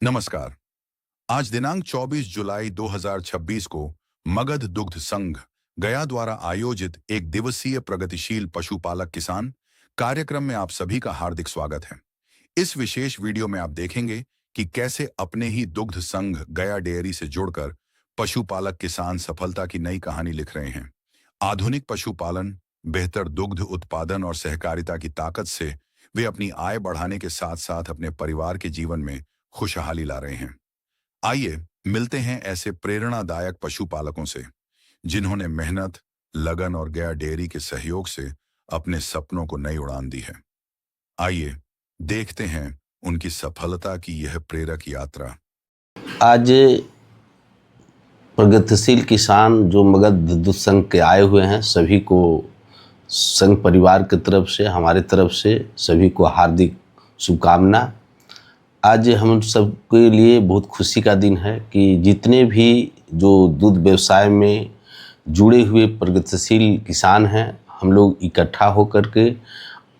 नमस्कार। आज दिनांक 24 जुलाई 2026 को मगध दुग्ध संघ गया द्वारा आयोजित एक दिवसीय प्रगतिशील पशुपालक किसान कार्यक्रम में आप सभी का हार्दिक स्वागत है। इस विशेष वीडियो में आप देखेंगे कि कैसे अपने ही दुग्ध संघ गया डेयरी से जुड़कर पशुपालक किसान सफलता की नई कहानी लिख रहे हैं। आधुनिक पशुपालन, बेहतर दुग्ध उत्पादन और सहकारिता की ताकत से वे अपनी आय बढ़ाने के साथ साथ अपने परिवार के जीवन में खुशहाली ला रहे हैं। आइए मिलते हैं ऐसे प्रेरणादायक पशुपालकों से जिन्होंने मेहनत, लगन और गया डेयरी के सहयोग से अपने सपनों को नई उड़ान दी है। आइए देखते हैं उनकी सफलता की यह प्रेरक यात्रा। आज प्रगतिशील किसान जो मगध दुग्ध संघ के आए हुए हैं, सभी को संघ परिवार की तरफ से, हमारे तरफ से सभी को हार्दिक शुभकामना। आज हम सबके लिए बहुत खुशी का दिन है कि जितने भी जो दूध व्यवसाय में जुड़े हुए प्रगतिशील किसान हैं, हम लोग इकट्ठा होकर के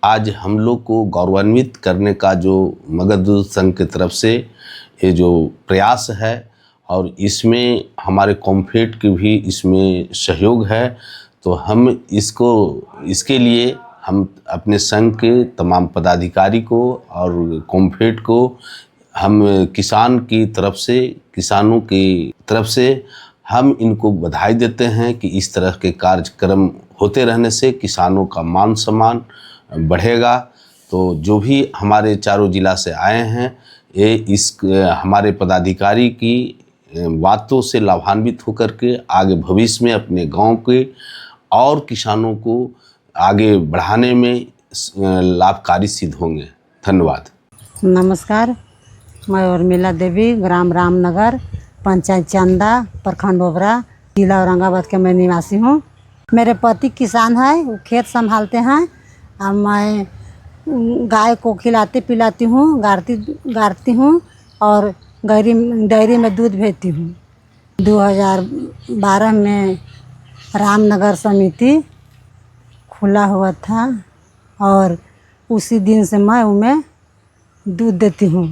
आज हम लोग को गौरवान्वित करने का जो मगध दुग्ध संघ की तरफ से ये जो प्रयास है और इसमें हमारे कॉम्फेड की भी इसमें सहयोग है, तो हम इसके लिए हम अपने संघ के तमाम पदाधिकारी को और कॉम्फेड को हम किसानों की तरफ से हम इनको बधाई देते हैं कि इस तरह के कार्यक्रम होते रहने से किसानों का मान सम्मान बढ़ेगा। तो जो भी हमारे चारों जिला से आए हैं, ये हमारे पदाधिकारी की बातों से लाभान्वित होकर के आगे भविष्य में अपने गांव के और किसानों को आगे बढ़ाने में लाभकारी सिद्ध होंगे। धन्यवाद। नमस्कार, मैं उर्मिला देवी, ग्राम रामनगर, पंचायत चंदा, प्रखंड ओबरा, जिला औरंगाबाद के मैं निवासी हूँ। मेरे पति किसान हैं, वो खेत संभालते हैं और मैं गाय को खिलाती पिलाती हूँ, गारती हूँ और डेयरी में दूध भेजती हूँ। 2012 में रामनगर समिति खुला हुआ था और उसी दिन से मैं उनमें दूध देती हूँ।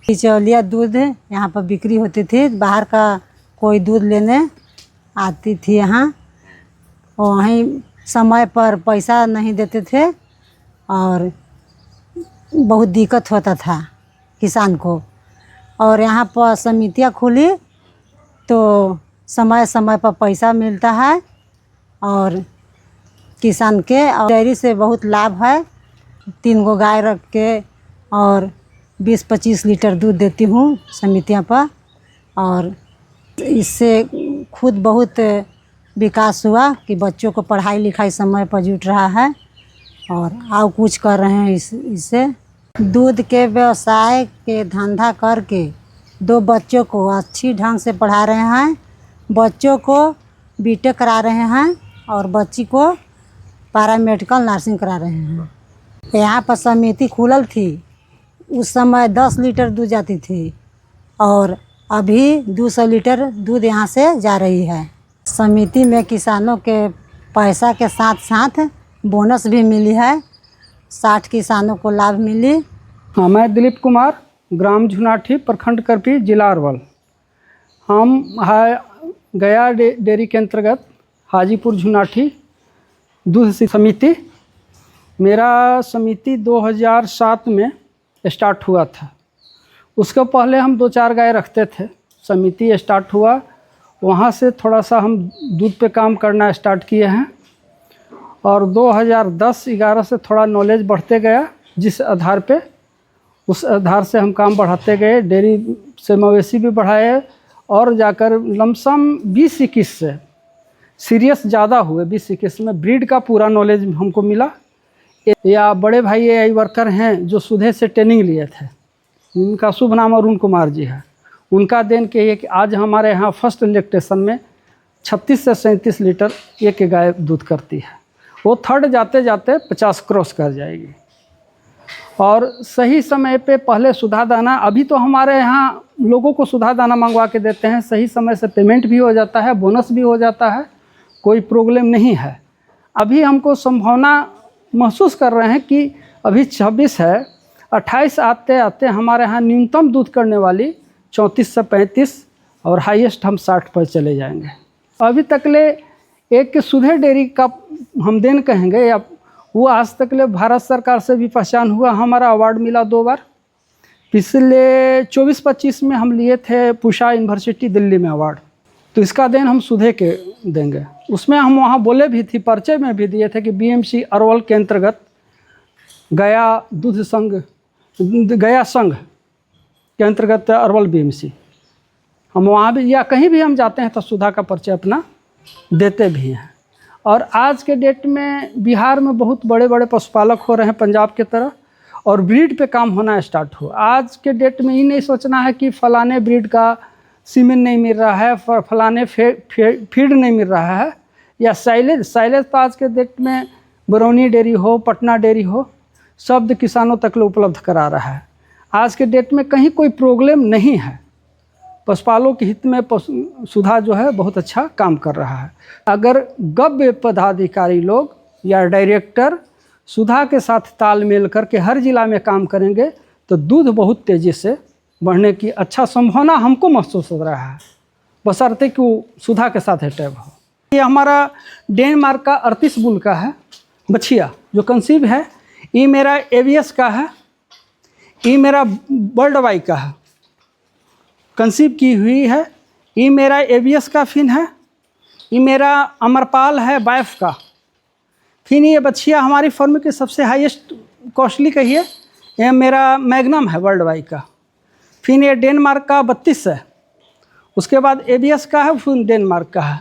बिचौलिया दूध यहाँ पर बिक्री होती थी, बाहर का कोई दूध लेने आती थी यहाँ, वहीं समय पर पैसा नहीं देते थे और बहुत दिक्कत होता था किसान को। और यहाँ पर समितियाँ खुली तो समय समय पर पैसा मिलता है और किसान के और डेयरी से बहुत लाभ है। 3 गो गाय रख के और 20-25 लीटर दूध देती हूँ समितियाँ पर और इससे खुद बहुत विकास हुआ कि बच्चों को पढ़ाई लिखाई समय पर जुट रहा है और और कुछ कर रहे हैं इससे। दूध के व्यवसाय के धंधा करके 2 बच्चों को अच्छी ढंग से पढ़ा रहे हैं, बच्चों को बीटेक करा रहे हैं और बच्ची को पैरामेडिकल नर्सिंग करा रहे हैं। यहाँ पर समिति खुलल थी, उस समय 10 लीटर दूध जाती थी और अभी 200 लीटर दूध यहाँ से जा रही है। समिति में किसानों के पैसा के साथ साथ बोनस भी मिली है, 60 किसानों को लाभ मिली। मैं दिलीप कुमार, ग्राम झुनाठी, प्रखंड करपी, जिला अरवल। हम गया डेयरी के अंतर्गत हाजीपुर झुनाठी दूध समिति, मेरा समिति 2007 में स्टार्ट हुआ था। उसके पहले हम 2-4 गाय रखते थे। समिति स्टार्ट हुआ, वहाँ से थोड़ा सा हम दूध पे काम करना स्टार्ट किए हैं और 2010-11 से थोड़ा नॉलेज बढ़ते गया, उस आधार से हम काम बढ़ाते गए। डेयरी से मवेशी भी बढ़ाए और जाकर लमसम 20-21 से सीरियस ज़्यादा हुए। 20-21 में ब्रीड का पूरा नॉलेज हमको मिला। या बड़े भाई AI वर्कर हैं जो सुधे से ट्रेनिंग लिए थे, उनका शुभ नाम अरुण कुमार जी है। उनका देन के है कि आज हमारे यहाँ फर्स्ट इलेक्ट्रेशन में 36 से 37 लीटर एक गाय दूध करती है। वो थर्ड जाते जाते 50 क्रॉस कर जाएगी। और सही समय पे पहले सुधा दाना, अभी तो हमारे यहाँ लोगों को सुधा दाना मंगवा के देते हैं, सही समय से पेमेंट भी हो जाता है, बोनस भी हो जाता है, कोई प्रॉब्लम नहीं है। अभी हमको संभावना महसूस कर रहे हैं कि अभी 26 है, 28 आते आते हमारे यहाँ न्यूनतम दूध करने वाली 34 से 35 और हाईएस्ट हम 60 पर चले जाएंगे। अभी तक ले एक सुधे डेयरी का हम देन कहेंगे, या वो आज तक ले भारत सरकार से भी पहचान हुआ, हमारा अवार्ड मिला 2 बार। पिछले 24-25 में हम लिए थे पूषा यूनिवर्सिटी दिल्ली में अवार्ड, तो इसका देन हम सुधे के देंगे। उसमें हम वहाँ बोले भी थी, परिचय में भी दिए थे कि बीएमसी अरवल के अंतर्गत गया दूध संघ, गया संघ के अंतर्गत अरवल बीएमसी, हम वहाँ भी या कहीं भी हम जाते हैं तो सुधा का परिचय अपना देते भी हैं। और आज के डेट में बिहार में बहुत बड़े बड़े पशुपालक हो रहे हैं पंजाब के तरह, और ब्रीड पे काम होना स्टार्ट हो। आज के डेट में ये नहीं सोचना है कि फलाने ब्रीड का सीमेन नहीं मिल रहा है, फलाने फीड नहीं मिल रहा है, या साइलेज तो आज के डेट में बरौनी डेयरी हो, पटना डेयरी हो, शब्द किसानों तक ले उपलब्ध करा रहा है। आज के डेट में कहीं कोई प्रॉब्लम नहीं है। पशुपालकों के हित में सुधा जो है बहुत अच्छा काम कर रहा है। अगर गव्य पदाधिकारी लोग या डायरेक्टर सुधा के साथ तालमेल करके हर जिला में काम करेंगे तो दूध बहुत तेज़ी से बढ़ने की अच्छा संभावना हमको महसूस हो रहा है, बशर्ते कि वो सुधा के साथ अटैच हो। ये हमारा डेनमार्क का 38 बुल का है बछिया जो कंसीव है। ये मेरा एवीएस का है, ये मेरा वर्ल्ड वाइड का है, कंसीव की हुई है। ये मेरा एवीएस का फिन है, ये मेरा अमरपाल है बाइफ का। फिर ये बछिया हमारी फर्म की सबसे हाईएस्ट कॉस्टली कहिए, ये मेरा मैग्नम है वर्ल्ड वाइड का। फिर ये डेनमार्क का 32 है, उसके बाद एबीएस का है, फिर डेनमार्क का है।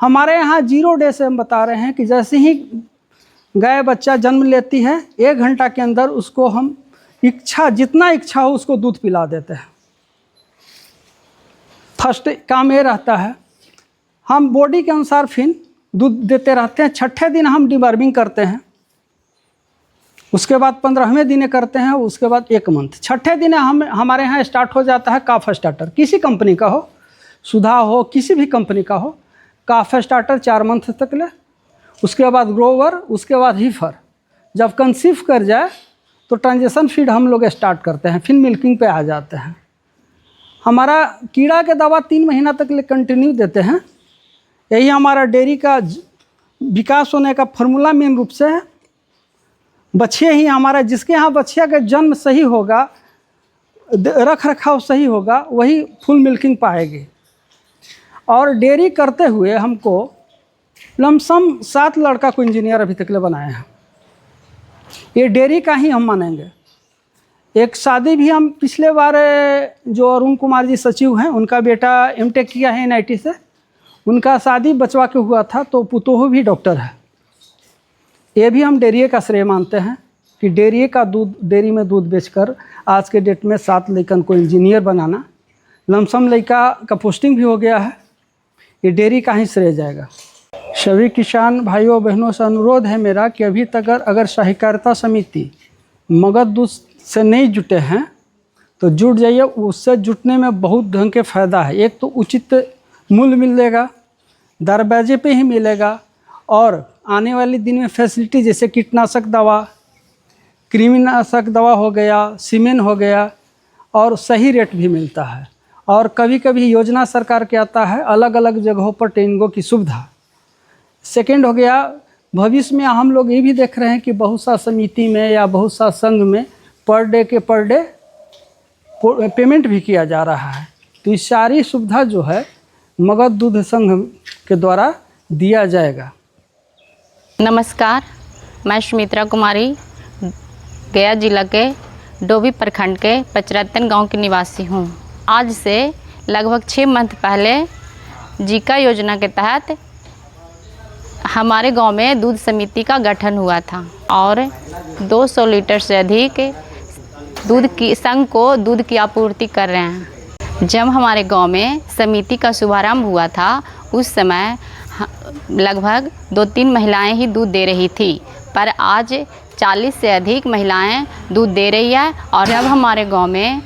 हमारे यहाँ 0 डे से हम बता रहे हैं कि जैसे ही गाय बच्चा जन्म लेती है 1 घंटा के अंदर उसको हम जितना इच्छा हो उसको दूध पिला देते हैं। फर्स्ट काम ये रहता है, हम बॉडी के अनुसार फिर दूध देते रहते हैं। 6ठे दिन हम डिवर्मिंग करते हैं, उसके बाद 15वें दिन करते हैं, उसके बाद 1 मंथ। 6ठे दिन हमारे यहाँ स्टार्ट हो जाता है काफ स्टार्टर, किसी कंपनी का हो, सुधा हो, किसी भी कंपनी का हो, काफ स्टार्टर 4 मंथ तक ले, उसके बाद ग्रोवर, उसके बाद हीफर। जब कंसीव कर जाए तो ट्रांजिशन फीड हम लोग स्टार्ट करते हैं, फिर मिल्किंग पे आ जाते हैं। हमारा कीड़ा के दवा 3 महीना तक ले कंटिन्यू देते हैं। यही हमारा डेयरी का विकास होने का फार्मूला मेन रूप से है। बछिया ही हमारा, जिसके यहाँ बछिया का जन्म सही होगा, रख रखाव सही होगा, वही फुल मिल्किंग पाएगी। और डेयरी करते हुए हमको लमसम 7 लड़का को इंजीनियर अभी तक ले बनाए हैं। ये डेयरी का ही हम मानेंगे। एक शादी भी हम पिछले बार, जो अरुण कुमार जी सचिव हैं, उनका बेटा एमटेक किया है NIT से, उनका शादी बचवा के हुआ था, तो पुतोह भी डॉक्टर है। ये भी हम डेयरी का श्रेय मानते हैं कि डेयरी में दूध बेचकर आज के डेट में 7 लड़कन को इंजीनियर बनाना, लमसम लड़का का पोस्टिंग भी हो गया है, ये डेयरी का ही श्रेय जाएगा। सभी किसान भाइयों बहनों से अनुरोध है मेरा कि अभी तक अगर सहकारिता समिति मगध दूध से नहीं जुटे हैं तो जुट जाइए। उससे जुटने में बहुत ढंग के फ़ायदा है। एक तो उचित मूल्य मिलेगा, दरवाजे पे ही मिलेगा, और आने वाले दिन में फैसिलिटी जैसे कीटनाशक दवा, कृमिनाशक दवा हो गया, सीमेन हो गया, और सही रेट भी मिलता है। और कभी कभी योजना सरकार के आता है अलग अलग जगहों पर ट्रेनिंगों की सुविधा। सेकेंड हो गया, भविष्य में हम लोग ये भी देख रहे हैं कि बहुत सा समिति में या बहुत सा संघ में पर डे पेमेंट भी किया जा रहा है। तो ये सारी सुविधा जो है मगध दूध संघ के द्वारा दिया जाएगा। नमस्कार, मैं सुमित्रा कुमारी गया जिला के डोभी प्रखंड के पचरत्तन गांव की निवासी हूं। आज से लगभग 6 मंथ पहले जीका योजना के तहत हमारे गांव में दूध समिति का गठन हुआ था और 200 लीटर से अधिक दूध की संघ को दूध की आपूर्ति कर रहे हैं। जब हमारे गांव में समिति का शुभारंभ हुआ था उस समय लगभग 2-3 महिलाएं ही दूध दे रही थी, पर आज 40 से अधिक महिलाएं दूध दे रही है। और जब हमारे गांव में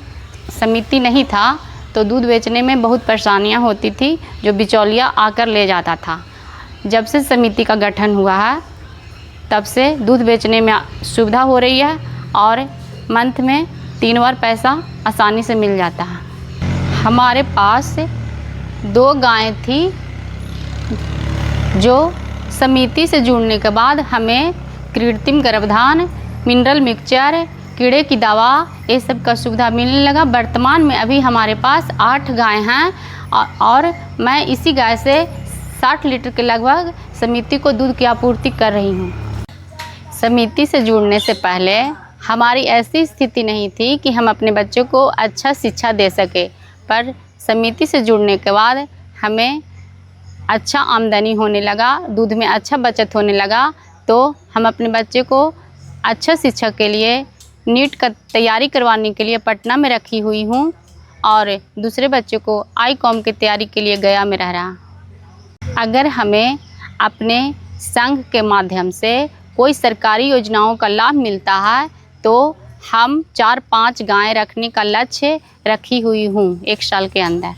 समिति नहीं था तो दूध बेचने में बहुत परेशानियां होती थी, जो बिचौलिया आकर ले जाता था। जब से समिति का गठन हुआ है तब से दूध बेचने में सुविधा हो रही है और मंथ में 3 बार पैसा आसानी से मिल जाता है। हमारे पास 2 गायें थी जो समिति से जुड़ने के बाद हमें कृत्रिम गर्भधान, मिनरल मिक्सचर, कीड़े की दवा, ये सब का सुविधा मिलने लगा। वर्तमान में अभी हमारे पास 8 गाय हैं और मैं इसी गाय से 60 लीटर के लगभग समिति को दूध की आपूर्ति कर रही हूँ। समिति से जुड़ने से पहले हमारी ऐसी स्थिति नहीं थी कि हम अपने बच्चों को अच्छा शिक्षा दे सके, पर समिति से जुड़ने के बाद हमें अच्छा आमदनी होने लगा, दूध में अच्छा बचत होने लगा, तो हम अपने बच्चे को अच्छा शिक्षा के लिए नीट का तैयारी करवाने के लिए पटना में रखी हुई हूँ और दूसरे बच्चे को ICOM की तैयारी के लिए गया में रह रहा। अगर हमें अपने संघ के माध्यम से कोई सरकारी योजनाओं का लाभ मिलता है तो हम 4-5 गायें रखने का लक्ष्य रखी हुई हूँ 1 साल के अंदर।